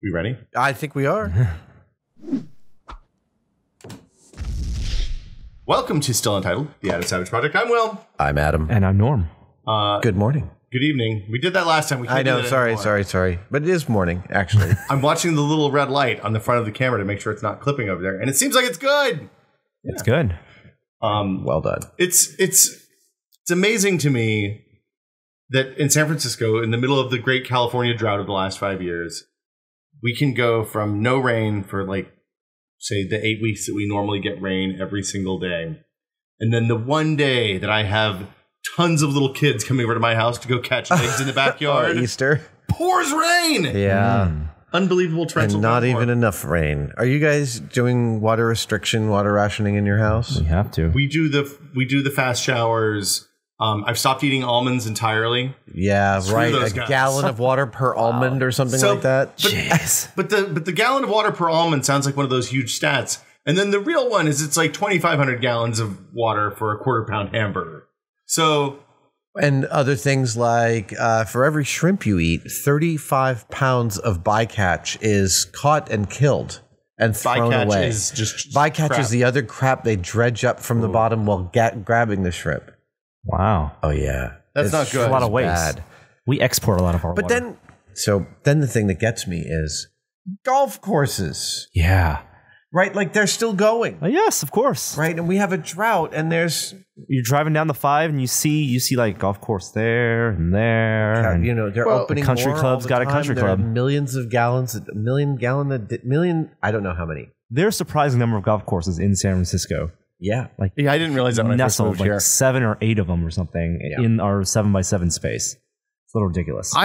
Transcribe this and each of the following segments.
We ready? I think we are. Welcome to Still Untitled, the Adam Savage Project. I'm Will. I'm Adam. And I'm Norm. Good morning. Good evening. We did that last time. We can't I know. do that Sorry. But it is morning, actually. I'm watching the little red light on the front of the camera to make sure it's not clipping over there, and it seems like it's good. It's good. Well done. It's amazing to me that in San Francisco, in the middle of the great California drought of the last 5 years, we can go from no rain for say the 8 weeks that we normally get rain every single day. And then the one day that I have tons of little kids coming over to my house to go catch eggs in the backyard. Easter. Pours rain. Yeah. Unbelievable torrential And not downpour. even enough rain. Are you guys doing water rationing in your house? We have to. We do the fast showers. I've stopped eating almonds entirely. Yeah, Screw right. those A guys. gallon of water per almond or something like that. But the gallon of water per almond sounds like one of those huge stats. And then the real one is it's like 2,500 gallons of water for a quarter-pound hamburger. So, And other things like for every shrimp you eat, 35 pounds of bycatch is caught and killed and thrown bycatch away. is just bycatch crap. is the other crap they dredge up from the bottom while grabbing the shrimp. Wow. Oh, yeah. That's not good. A lot of waste. Bad. We export a lot of our But water. then the thing that gets me is golf courses, Yeah. right? Like they're still going, Yes, of course. right? And we have a drought and there's, You're driving down the 5 and you see like golf course there and there. And they're opening country more club's all the got a time. country There are club. millions of gallons, a million, I don't know how many. There's a surprising number of golf courses in San Francisco. Yeah. Yeah, I didn't realize that when I first Nestled moved like here. 7 or 8 of them or something in our 7x7 space. It's a little ridiculous. So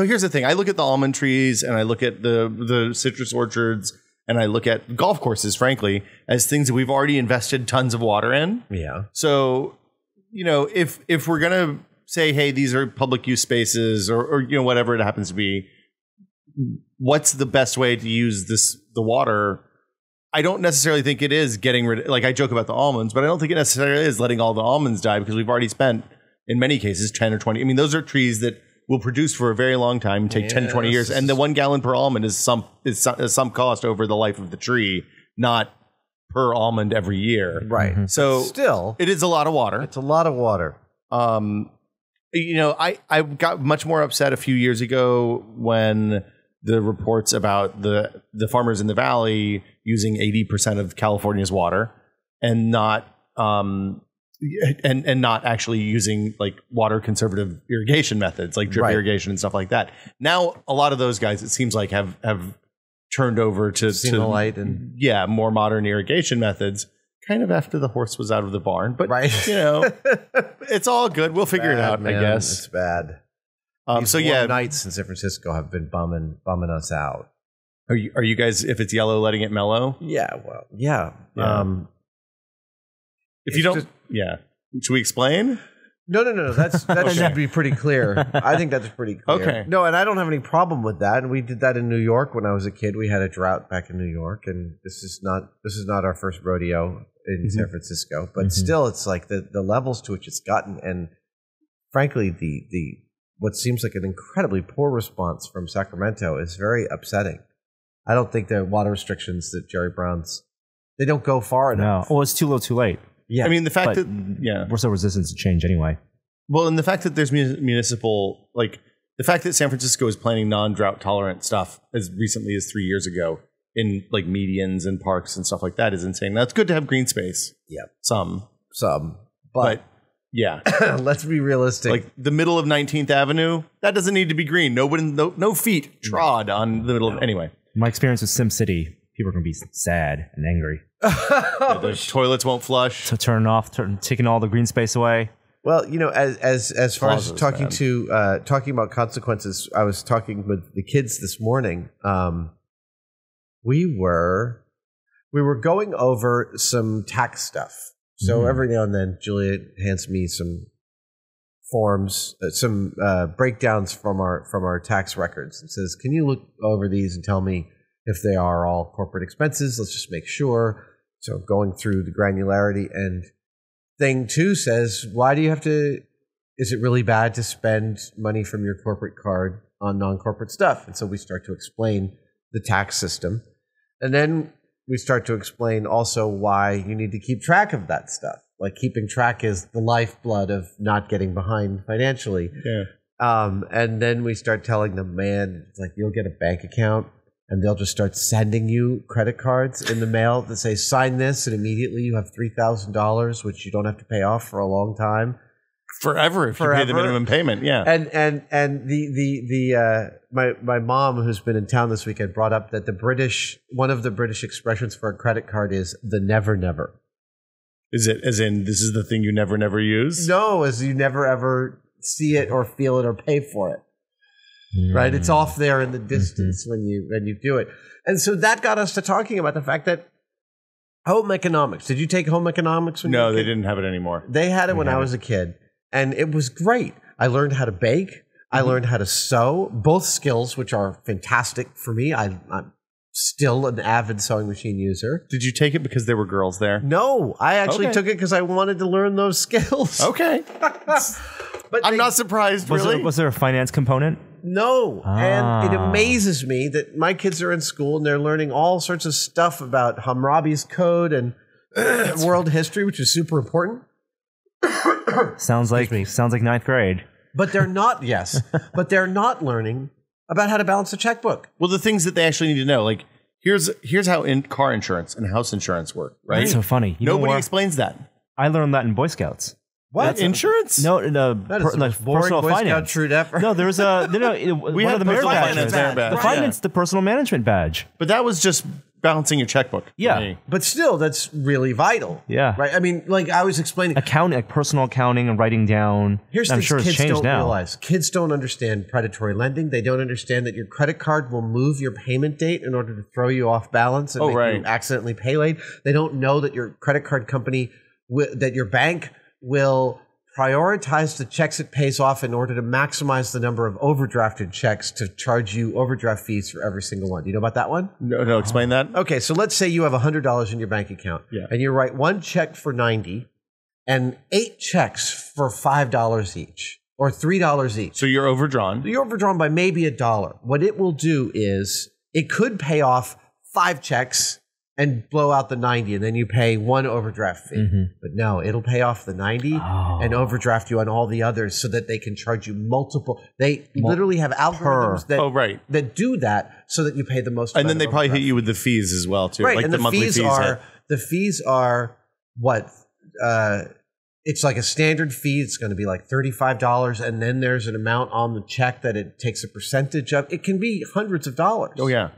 here's the thing. I look at the almond trees and I look at the citrus orchards and I look at golf courses, frankly, as things that we've already invested tons of water in. Yeah. So, if we're going to say, hey, these are public use spaces or whatever it happens to be, what's the best way to use the water? I don't necessarily think it is getting rid of, I joke about the almonds, but I don't think it necessarily is letting all the almonds die because we've already spent, in many cases, 10 or 20. I mean, those are trees that will produce for a very long time, take 10 to 20 years. And the 1 gallon per almond is some cost over the life of the tree, not per almond every year. Right. So Still, it is a lot of water. it's a lot of water. I got much more upset a few years ago when the reports about the farmers in the valley using 80% of California's water and not and not actually using water conservative irrigation methods like drip irrigation and stuff like that. Now a lot of those guys, it seems like, have turned over to Xenolite and more modern irrigation methods. Kind of after the horse was out of the barn, but it's all good. We'll figure it out, man. I guess. It's bad. These So warm nights in San Francisco have been bumming us out. Are you guys, if it's yellow, letting it mellow? Yeah, well, yeah. If you don't, should we explain? No. That should be pretty clear. I think that's pretty clear. Okay. No, and I don't have any problem with that. And we did that in New York when I was a kid. We had a drought back in New York, and this is not our first rodeo in San Francisco. But still, it's like the levels to which it's gotten, and frankly, the what seems like an incredibly poor response from Sacramento is very upsetting. I don't think the water restrictions that Jerry Brown's, they don't go far enough. No. Well, it's too little, too late. Yeah. I mean, the fact But that we're so resistant to change anyway. well, and the fact that there's municipal, the fact that San Francisco is planning non-drought tolerant stuff as recently as 3 years ago in medians and parks and stuff like that is insane. Now, it's good to have green space. Yeah. Some, but yeah. let's be realistic. The middle of 19th Avenue, that doesn't need to be green. No feet trod on the middle of, anyway. My experience with SimCity, people are going to be sad and angry. The toilets won't flush. So taking all the green space away. Well, as far as Plazas, talking about consequences, I was talking with the kids this morning. We were going over some tax stuff. So every now and then, Julia hands me some forms, some breakdowns from our tax records, and says, "Can you look over these and tell me if they are all corporate expenses? Let's just make sure." So going through the granularity, and thing 2 says, "Why do you have to? Is it really bad to spend money from your corporate card on non-corporate stuff. And so we start to explain the tax system. And then we start to explain also why you need to keep track of that stuff. Like keeping track is the lifeblood of not getting behind financially. Yeah. And then we start telling them, man, it's like you'll get a bank account and they'll just start sending you credit cards in the mail that say, sign this, and immediately you have $3,000, which you don't have to pay off for a long time. Forever if you pay the minimum payment, yeah. And my mom, who's been in town this weekend, brought up that one of the British expressions for a credit card is the never never. Is it as in this is the thing you never use? No, as you never ever see it or feel it or pay for it. Right? It's off there in the distance when you do it. And so that got us to talking about the fact that home economics. Did you take home economics when you were a kid? No, they didn't have it anymore. They had it when I was a kid. And it was great. I learned how to bake. I learned how to sew. Both skills, which are fantastic for me. I'm still an avid sewing machine user. Did you take it because there were girls there? No, I actually took it because I wanted to learn those skills. Okay. But I'm not surprised, really. Was there a finance component? No. And it amazes me that my kids are in school and they're learning all sorts of stuff about Hammurabi's Code and world history, which is super important. Sounds like ninth grade. But they're not, but they're not learning about how to balance a checkbook. Well, the things that they actually need to know, like here's how car insurance and house insurance work, right? That's so funny. Nobody explains that. I learned that in Boy Scouts. What? Insurance? No, that is the most boring personal Boy finance. Scout troop ever. No, there was we one had of the merit personal badges. finance The personal management badge. But that was just balancing your checkbook. Yeah. But still, that's really vital. Yeah. Right? I mean, like I was explaining. Accounting, like personal accounting and writing down. Here's I'm things sure it's kids changed don't now. realize. Kids don't understand predatory lending. They don't understand that your credit card will move your payment date in order to throw you off balance and make you accidentally pay late. They don't know that your credit card company, that your bank will prioritize the checks it pays off in order to maximize the number of overdrafted checks to charge you overdraft fees for every single one. Do you know about that one? No, explain that. Okay, so let's say you have $100 in your bank account, and you write one check for $90 and 8 checks for $5 each or $3 each. So you're overdrawn. You're overdrawn by maybe $1. What it will do is it could pay off 5 checks and blow out the 90, and then you pay one overdraft fee. But no, it'll pay off the 90 and overdraft you on all the others so that they can charge you multiple. They literally have algorithms that do that so that you pay the most. And then they probably hit you with the fees as well, too. Right, like and the fees are what? It's like a standard fee. It's going to be like $35, and then there's an amount on the check that it takes a percentage of. It can be hundreds of dollars. Oh, yeah.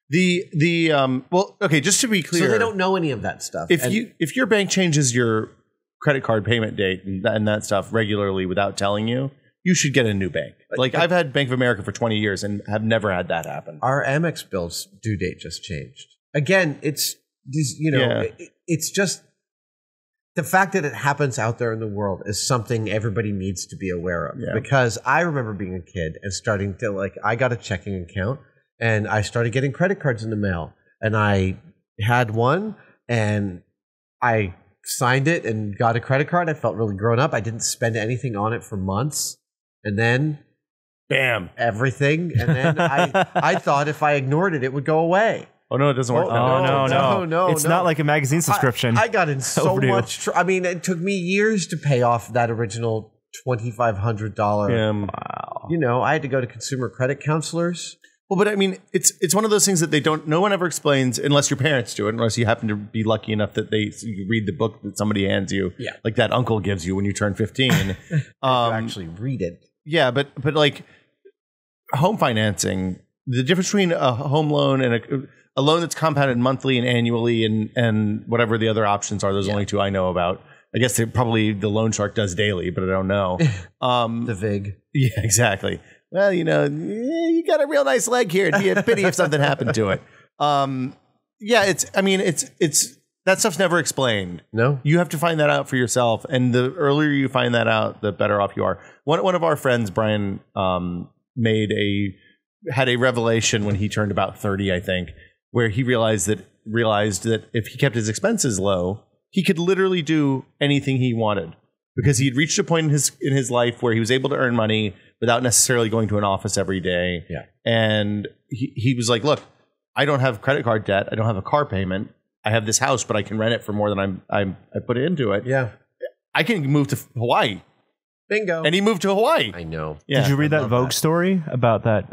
Well, okay, just to be clear. So they don't know any of that stuff. If your bank changes your credit card payment date and that stuff regularly without telling you, you should get a new bank. Like I've had Bank of America for 20 years and have never had that happen. Our Amex bill's due date just changed. Again, it's just the fact that it happens out there in the world is something everybody needs to be aware of. Yeah. Because I remember being a kid and starting to I got a checking account. And I started getting credit cards in the mail. And I had one, and I signed it and got a credit card. I felt really grown up. I didn't spend anything on it for months. And then, bam, everything. And then I thought if I ignored it, it would go away. Oh, no, it doesn't work. No. It's not like a magazine subscription. I got in so much I mean, it took me years to pay off that original $2,500. Wow. I had to go to consumer credit counselors. Well, but I mean, it's one of those things that no one ever explains unless your parents do it, unless you happen to be lucky enough that you read the book that somebody hands you, like that uncle gives you when you turn 15. You actually read it. Yeah, but like home financing, the difference between a home loan and a loan that's compounded monthly and annually and whatever the other options are, those only two I know about. I guess probably the loan shark does daily, but I don't know. The VIG. Yeah, exactly. Well, you got a real nice leg here. It'd be a pity if something happened to it. It's that stuff's never explained. No. You have to find that out for yourself. And the earlier you find that out, the better off you are. One of our friends, Brian, had a revelation when he turned about 30, I think, where he realized that if he kept his expenses low, he could literally do anything he wanted. because he'd reached a point in his life where he was able to earn money without necessarily going to an office every day. Yeah. And he was like, look, I don't have credit card debt. I don't have a car payment. I have this house, but I can rent it for more than I put into it. Yeah. I can move to Hawaii. Bingo. And he moved to Hawaii. I know. Yeah. Did you read I that love Vogue that. story about that?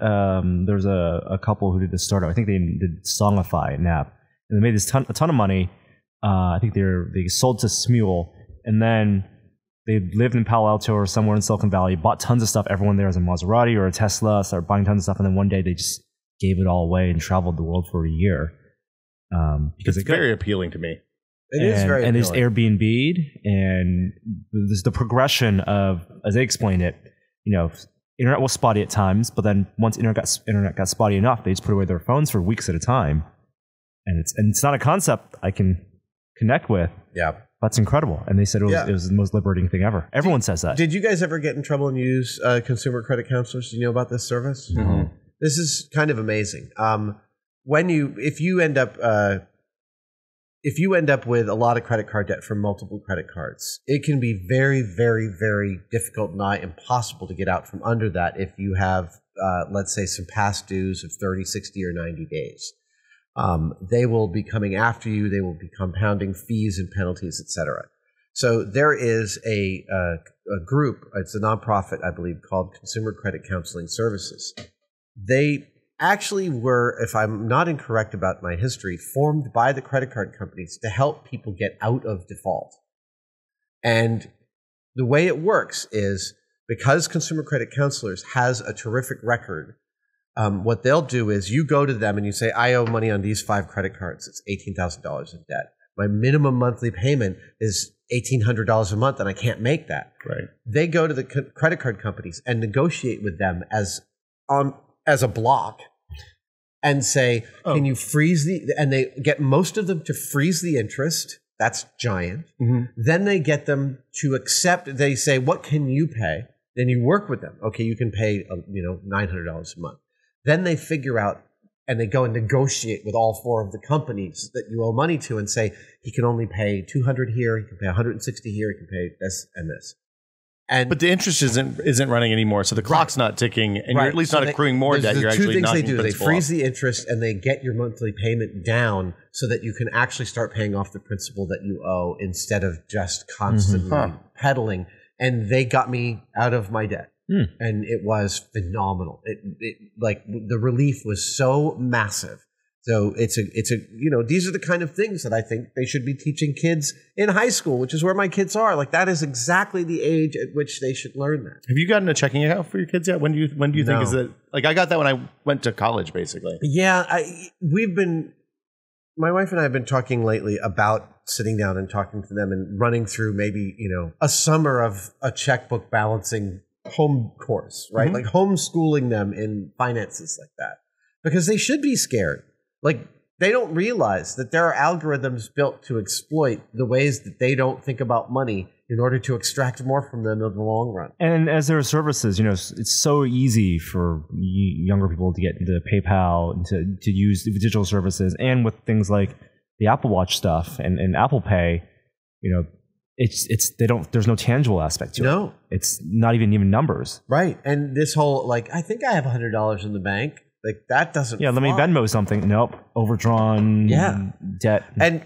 There's a couple who did this startup. I think they did Songify an app, and they made a ton of money. I think they sold to Smule, and then they lived in Palo Alto or somewhere in Silicon Valley, bought tons of stuff. Everyone there has a Maserati or a Tesla, started buying tons of stuff, and then one day they just gave it all away and traveled the world for a year. Because It's very appealing to me. It is very and it's appealing. Airbnb'd, and there's the progression of, as they explained it, internet was spotty at times, but then once internet got spotty enough, they just put away their phones for weeks at a time, and it's not a concept I can connect with. Yeah. That's incredible. And they said it was the most liberating thing ever. Everyone says that. Did you guys ever get in trouble and use consumer credit counselors? Do you know about this service? Mm-hmm. This is kind of amazing. If you end up with a lot of credit card debt from multiple credit cards, it can be very, very, very difficult, nigh impossible to get out from under that if you have, let's say, some past dues of 30, 60, or 90 days. They will be coming after you. They will be compounding fees and penalties, etc. So there is a group, it's a nonprofit, I believe, called Consumer Credit Counseling Services. They actually were, if I'm not incorrect about my history, formed by the credit card companies to help people get out of default. And the way it works is because Consumer Credit Counselors has a terrific record, what they'll do is you go to them and you say, I owe money on these 5 credit cards. It's $18,000 in debt. My minimum monthly payment is $1,800 a month and I can't make that. Right. They go to the credit card companies and negotiate with them as a block and say, can you freeze and they get most of them to freeze the interest. That's giant. Mm-hmm. Then they get them to accept, they say, what can you pay? Then you work with them. Okay, you can pay $900 a month. Then they figure out and they go and negotiate with all 4 of the companies that you owe money to and say, he can only pay $200 here, he can pay $160 here, he can pay this and this. But the interest isn't running anymore, so the clock's not ticking, and you're at least not accruing more debt. You're actually knocking principal off. They freeze the interest, and they get your monthly payment down so that you can actually start paying off the principal that you owe instead of just constantly peddling. And they got me out of my debt, and it was phenomenal. The relief was so massive. So it's a these are the kind of things that I think they should be teaching kids in high school, which is where my kids are. Like that is exactly the age at which they should learn that. Have you gotten a checking account for your kids yet? When do you think is that? Like I got that when I went to college, basically. Yeah, my wife and I have been talking lately about sitting down and talking to them and running through maybe a summer of a checkbook balancing home course, right? Like homeschooling them in finances like that, because they should be scared. Like, they don't realize that there are algorithms built to exploit the ways that they don't think about money in order to extract more from them in the long run. And as there are services, it's so easy for younger people to get into PayPal and to use the digital services, and with things like the Apple Watch stuff and Apple Pay, there's no tangible aspect to it. No. It's not even numbers. Right. And this whole, I think I have $100 in the bank. Like, that doesn't let me Venmo something. Nope. Overdrawn. Yeah. Debt. And,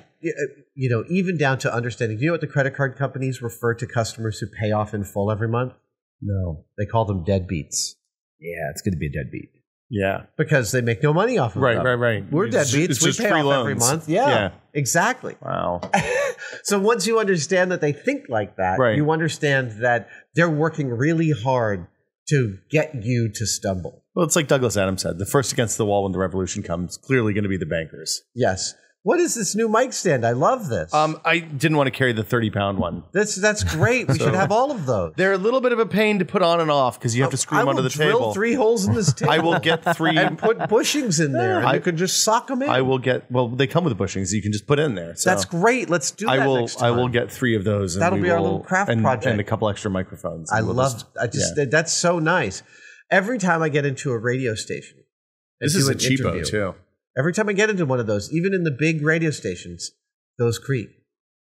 even down to understanding, do you know what the credit card companies refer to customers who pay off in full every month? No. They call them deadbeats. Yeah, it's good to be a deadbeat. Yeah. Because they make no money off of them. Right. We're deadbeats. It's We just pay free off loans. every month. Yeah. Exactly. Wow. So once you understand that they think like that, you understand that they're working really hard to get you to stumble. Well, it's like Douglas Adams said, the first against the wall when the revolution comes, clearly going to be the bankers. Yes. What is this new mic stand? I love this. I didn't want to carry the 30-pound one. That's great. We should have all of those. They're a little bit of a pain to put on and off because you have to screw them under the table. I will drill 3 holes in this table. I will get 3. And put bushings in there. And you can just sock them in. I will get, they come with bushings. You can just put in there. So that's great. Let's do that next time. I will get 3 of those. And that'll be our little craft project. And a couple extra microphones. That's so nice. Every time I get into a radio station. This is a cheapo, too. Every time I get into one of those, even in the big radio stations, those creep.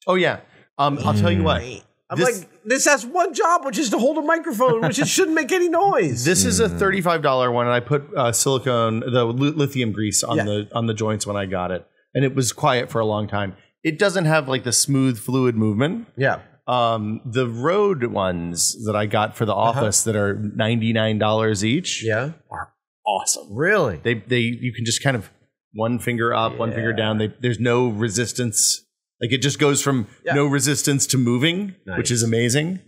Oh, yeah. I'll tell you what. I'm like, this has one job, which is to hold a microphone, which it shouldn't make any noise. This is a $35 one, and I put the lithium grease on the joints when I got it, and it was quiet for a long time. It doesn't have like the smooth, fluid movement. Yeah. The Rode ones that I got for the office that are $99 each are awesome. Really? You can just kind of one finger up, one finger down. There's no resistance. Like it just goes from no resistance to moving, which is amazing.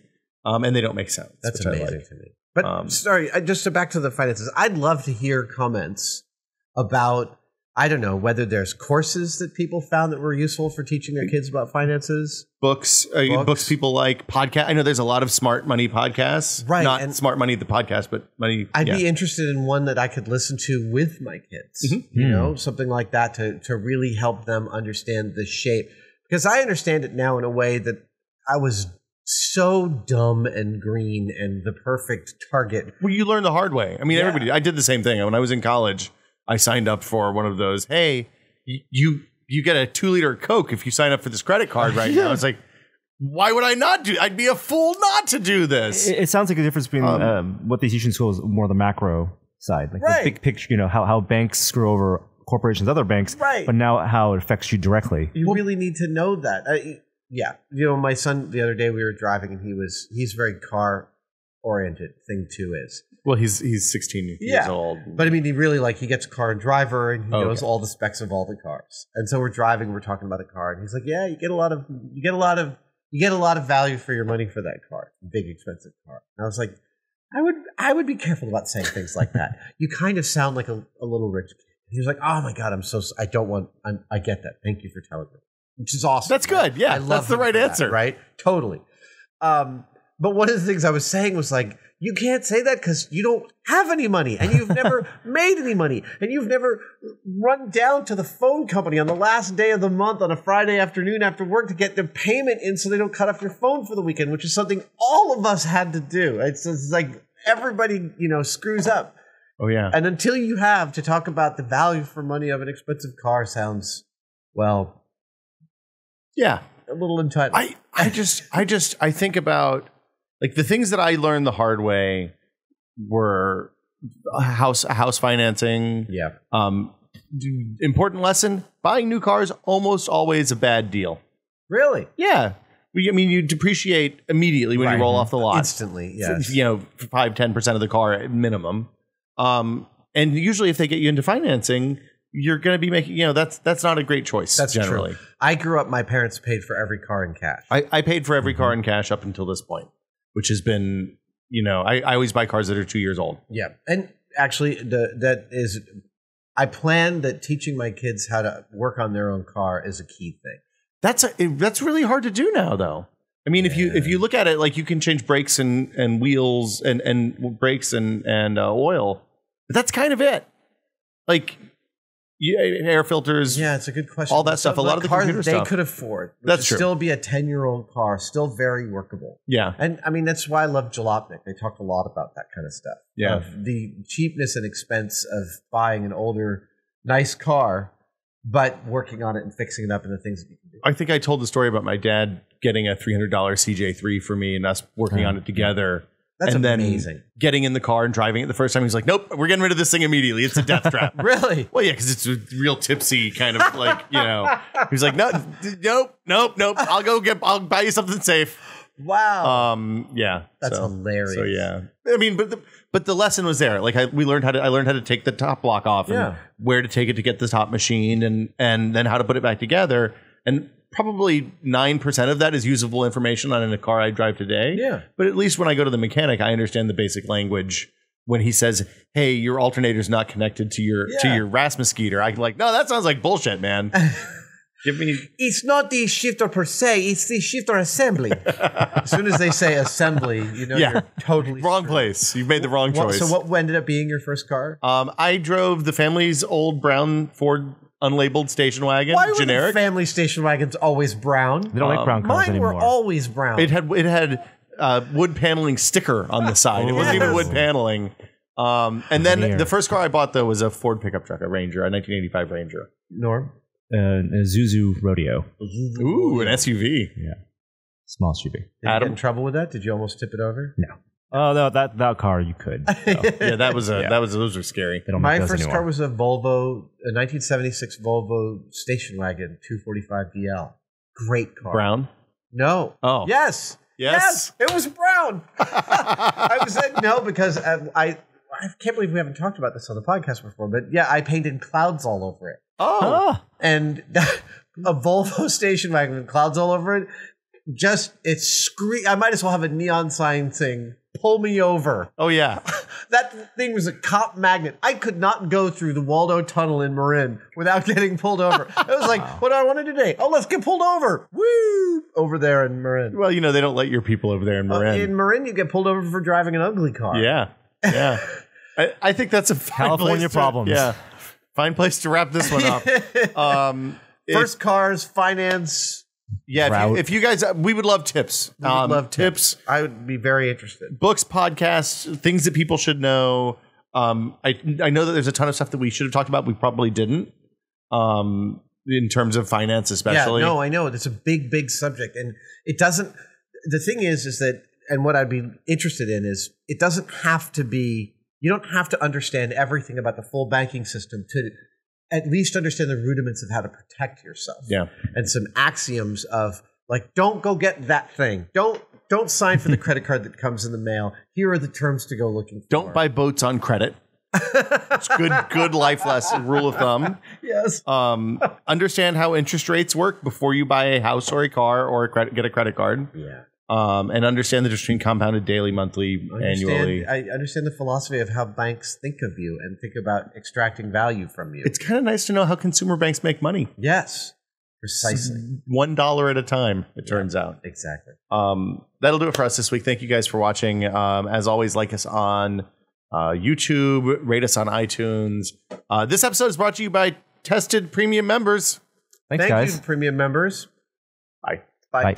And they don't make sounds. That's amazing to me. But sorry, just back to the finances. I'd love to hear comments about, I don't know, whether there's courses that people found that were useful for teaching their kids about finances. Books people like, podcast. I know there's a lot of smart money podcasts. Right. Not and Smart Money, the podcast, but money. I'd be interested in one that I could listen to with my kids. You know, something like that to really help them understand the shape. Because I understand it now in a way that I was so dumb and green and the perfect target. Well, you learn the hard way. I mean, everybody. I did the same thing when I was in college. I signed up for one of those. Hey, you get a 2-liter Coke if you sign up for this credit card right now. It's like, why would I not do? I'd be a fool not to do this. It sounds like a difference between what they teach in school is more the macro side, like the big picture. You know how banks screw over corporations, other banks, but now how it affects you directly. You really need to know that. You know, my son the other day we were driving and he's very car oriented. Thing too is. Well, he's 16 years old. But I mean, he gets a car and driver and he knows all the specs of all the cars. And so we're driving, we're talking about a car, and he's like, "Yeah, you get a lot of value for your money for that car, big expensive car." And I was like, I would be careful about saying things like that. You kind of sound like a little rich kid. And he was like, "Oh my God, I get that. Thank you for telling me," which is awesome. That's good. Yeah, that's the right answer, right? Totally. But one of the things I was saying was like, you can't say that because you don't have any money and you've never made any money and you've never run down to the phone company on the last day of the month on a Friday afternoon after work to get their payment in so they don't cut off your phone for the weekend, which is something all of us had to do. It's like everybody, screws up. Oh, yeah. And until you have to talk about the value for money of an expensive car sounds, well, yeah, a little entitled. I think about, like, the things that I learned the hard way were house financing. Yeah. Important lesson: buying new cars almost always a bad deal. Really? Yeah. I mean, you depreciate immediately when you roll off the lot. Instantly, yes. 5-10% of the car at minimum. And usually, if they get you into financing, you're going to be making, that's not a great choice. That's generally true. I grew up, my parents paid for every car in cash. I paid for every car in cash up until this point, which has been, I always buy cars that are 2 years old. Yeah. And actually, I plan that teaching my kids how to work on their own car is a key thing. That's really hard to do now, though. I mean, if you look at it, like, you can change brakes and wheels and brakes and oil, but that's kind of it. Like, air filters. Yeah, it's a good question. All that stuff. A lot of the computer stuff they could afford. That's true. Still be a 10-year-old car, still very workable. Yeah, and I mean that's why I love Jalopnik. They talk a lot about that kind of stuff. Yeah, of the cheapness and expense of buying an older, nice car, but working on it and fixing it up and the things that you can do. I think I told the story about my dad getting a $300 CJ3 for me and us working on it together. That's and amazing. Then getting in the car and driving it the first time, he's like, "Nope, we're getting rid of this thing immediately. It's a death trap." Really? Well, yeah, because it's a real tipsy kind of like, He's like, nope. I'll buy you something safe. Wow. Yeah. That's hilarious. So yeah, I mean, but the lesson was there. Like I learned how to take the top block off and where to take it to get the top machined and then how to put it back together. And probably 9% of that is usable information on a car I drive today. Yeah. But at least when I go to the mechanic, I understand the basic language. When he says, "Hey, your alternator's not connected to your Rasmus meter," I'm like, "No, that sounds like bullshit, man." It's not the shifter per se, it's the shifter assembly. As soon as they say assembly, you're totally wrong place. You've made the wrong choice. So what ended up being your first car? I drove the family's old brown Ford unlabeled station wagon. Why were generic. the family station wagons always brown? They don't make brown cars mine anymore. Mine were always brown. It had wood paneling sticker on the side. It wasn't even wood paneling. And then the first car I bought, though, was a Ford pickup truck, a Ranger, a 1985 Ranger. Norm? A Zuzu Rodeo. Ooh, an SUV. Yeah. Smallest you be. Did you Adam? get in trouble with that? Did you almost tip it over? No. Oh no, that car you could. So. Yeah, those are scary. They don't make My those first anymore. car was a 1976 Volvo station wagon, 245 DL. Great car. Brown? No. Oh. Yes. Yes. It was brown. I said no because I can't believe we haven't talked about this on the podcast before. But yeah, I painted clouds all over it. Oh. And a Volvo station wagon with clouds all over it. I might as well have a neon sign saying, "Pull me over." Oh, yeah. That thing was a cop magnet. I could not go through the Waldo Tunnel in Marin without getting pulled over. It was like, what do I want to do today? Oh, let's get pulled over. Woo! Over there in Marin. Well, they don't let your people over there in Marin. In Marin, you get pulled over for driving an ugly car. Yeah. I think that's a fine California place problems. Yeah. Fine place to wrap this one up. First cars, finance. Yeah, if you guys, we would love tips. We would love tips. I would be very interested. Books, podcasts, things that people should know. I know that there's a ton of stuff that we should have talked about. We probably didn't. In terms of finance, especially. Yeah, no, I know. It's a big, big subject. And it doesn't, the thing is that, and what I'd be interested in is, it doesn't have to be, you don't have to understand everything about the full banking system to at least understand the rudiments of how to protect yourself. Yeah. And some axioms of, like, don't go get that thing. Don't sign for the credit card that comes in the mail. Here are the terms to go looking for. Don't buy boats on credit. It's good life lesson, rule of thumb. Yes. Understand how interest rates work before you buy a house or a car or get a credit card. Yeah. And understand the difference between compounded daily, monthly, annually. I understand the philosophy of how banks think of you and think about extracting value from you. It's kind of nice to know how consumer banks make money. Yes, precisely. $1 at a time, it turns out. Exactly. That'll do it for us this week. Thank you guys for watching. As always, like us on YouTube, rate us on iTunes. This episode is brought to you by Tested Premium members. Thanks, Thank guys. you, premium members. Bye. Bye.